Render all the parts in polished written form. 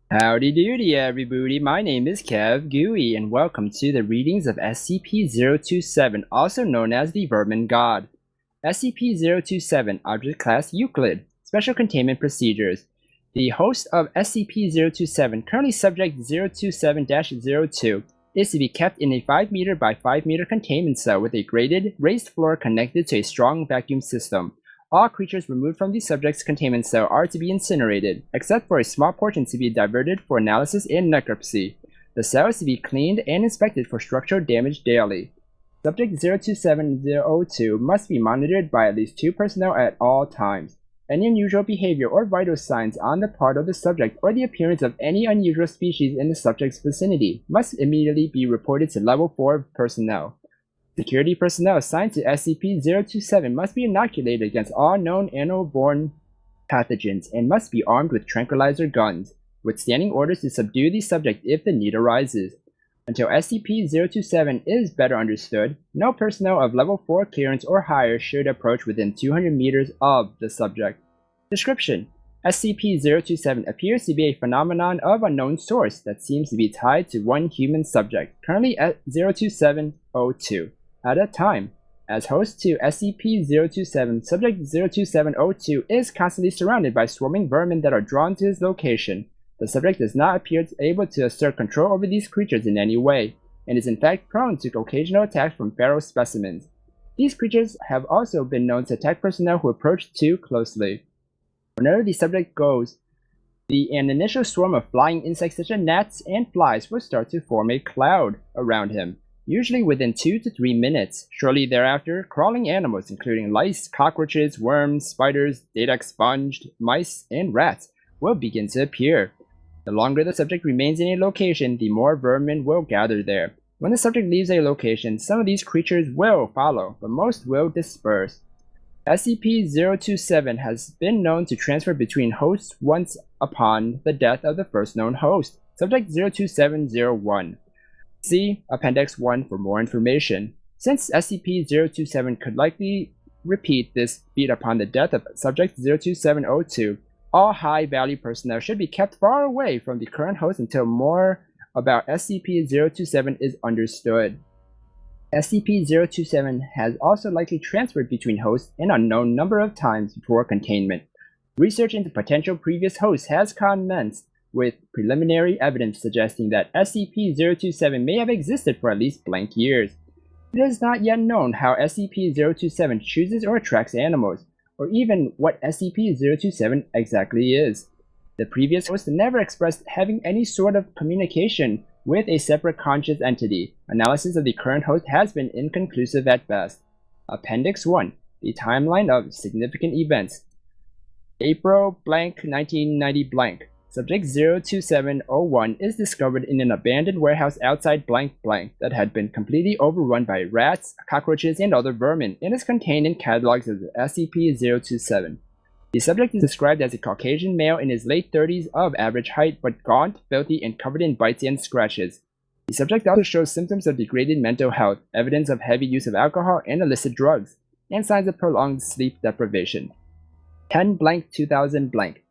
Howdy doody everybody, my name is Kev Gooey and welcome to the readings of SCP-027, also known as the Vermin God. SCP-027, Object Class Euclid, Special Containment Procedures. The host of SCP-027, currently Subject 027-02, is to be kept in a 5 meter by 5 meter containment cell with a graded, raised floor connected to a strong vacuum system. All creatures removed from the subject's containment cell are to be incinerated, except for a small portion to be diverted for analysis and necropsy. The cell is to be cleaned and inspected for structural damage daily. Subject 02702 must be monitored by at least 2 personnel at all times. Any unusual behavior or vital signs on the part of the subject or the appearance of any unusual species in the subject's vicinity must immediately be reported to Level 4 personnel. Security personnel assigned to SCP-027 must be inoculated against all known animal-borne pathogens and must be armed with tranquilizer guns, with standing orders to subdue the subject if the need arises. Until SCP-027 is better understood, no personnel of Level 4 clearance or higher should approach within 200 meters of the subject. Description: SCP-027 appears to be a phenomenon of unknown source that seems to be tied to one human subject, currently at 02702. At that time, as host to SCP-027, Subject 02702 is constantly surrounded by swarming vermin that are drawn to his location. The subject does not appear able to assert control over these creatures in any way, and is in fact prone to occasional attacks from feral specimens. These creatures have also been known to attack personnel who approach too closely. Whenever the subject goes, an initial swarm of flying insects such as gnats and flies will start to form a cloud around him, usually within 2 to 3 minutes. Shortly thereafter, crawling animals including lice, cockroaches, worms, spiders, data-expunged mice, and rats will begin to appear. The longer the subject remains in a location, the more vermin will gather there. When the subject leaves a location, some of these creatures will follow, but most will disperse. SCP-027 has been known to transfer between hosts once upon the death of the first known host, Subject 02701. See Appendix 1 for more information. Since SCP-027 could likely repeat this feat upon the death of Subject 02702, all high-value personnel should be kept far away from the current host until more about SCP-027 is understood. SCP-027 has also likely transferred between hosts an unknown number of times before containment. Research into potential previous hosts has commenced, with preliminary evidence suggesting that SCP-027 may have existed for at least blank years. It is not yet known how SCP-027 chooses or attracts animals, or even what SCP-027 exactly is. The previous host never expressed having any sort of communication with a separate conscious entity. Analysis of the current host has been inconclusive at best. Appendix 1. The timeline of significant events. April 1990 Subject 02701 is discovered in an abandoned warehouse outside that had been completely overrun by rats, cockroaches, and other vermin, and is contained in catalogs as SCP-027. The subject is described as a Caucasian male in his late 30s of average height, but gaunt, filthy, and covered in bites and scratches. The subject also shows symptoms of degraded mental health, evidence of heavy use of alcohol and illicit drugs, and signs of prolonged sleep deprivation. 10-2000.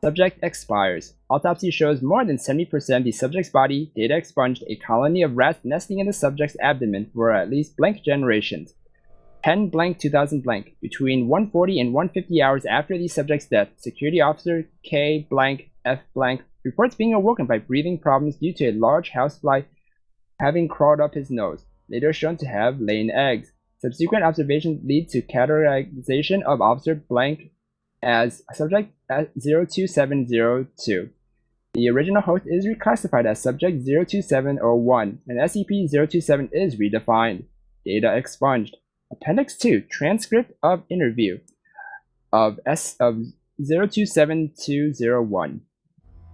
Subject expires. Autopsy shows more than 70% of the subject's body, data expunged, a colony of rats nesting in the subject's abdomen for at least generations. 10-2000. Between 140 and 150 hours after the subject's death, Security Officer K-F reports being awoken by breathing problems due to a large housefly having crawled up his nose, later shown to have laid eggs. Subsequent observations lead to categorization of Officer Blank as Subject 02702. The original host is reclassified as Subject 02701, and SCP-027 is redefined. Data expunged. Appendix 2. Transcript of interview of 027201.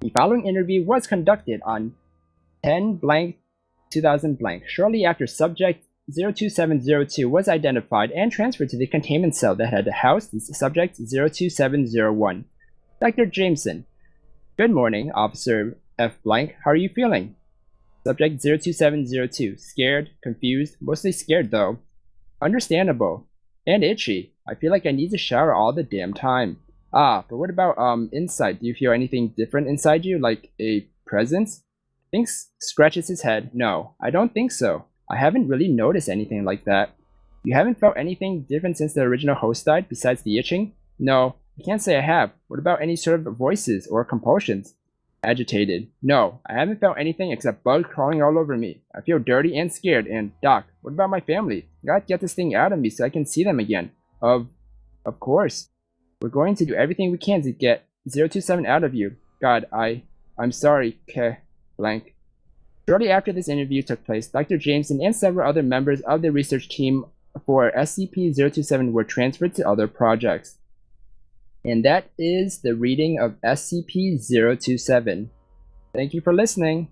The following interview was conducted on 10-2000, shortly after Subject 02702 was identified and transferred to the containment cell that had housed Subject 02701. Dr. Jameson. Good morning, Officer F. How are you feeling? Subject 02702. Scared, confused, mostly scared though. Understandable. And itchy. I feel like I need to shower all the damn time. But what about inside? Do you feel anything different inside you? Like a presence? Thinks scratches his head. No, I don't think so. I haven't really noticed anything like that. You haven't felt anything different since the original host died, besides the itching? No, I can't say I have. What about any sort of voices or compulsions? Agitated. No, I haven't felt anything except bugs crawling all over me. I feel dirty and scared, and Doc, what about my family? Gotta get this thing out of me so I can see them again. Of course. We're going to do everything we can to get 027 out of you. God, I'm sorry, blank. Shortly after this interview took place, Dr. Jameson and several other members of the research team for SCP-027 were transferred to other projects. And that is the reading of SCP-027. Thank you for listening.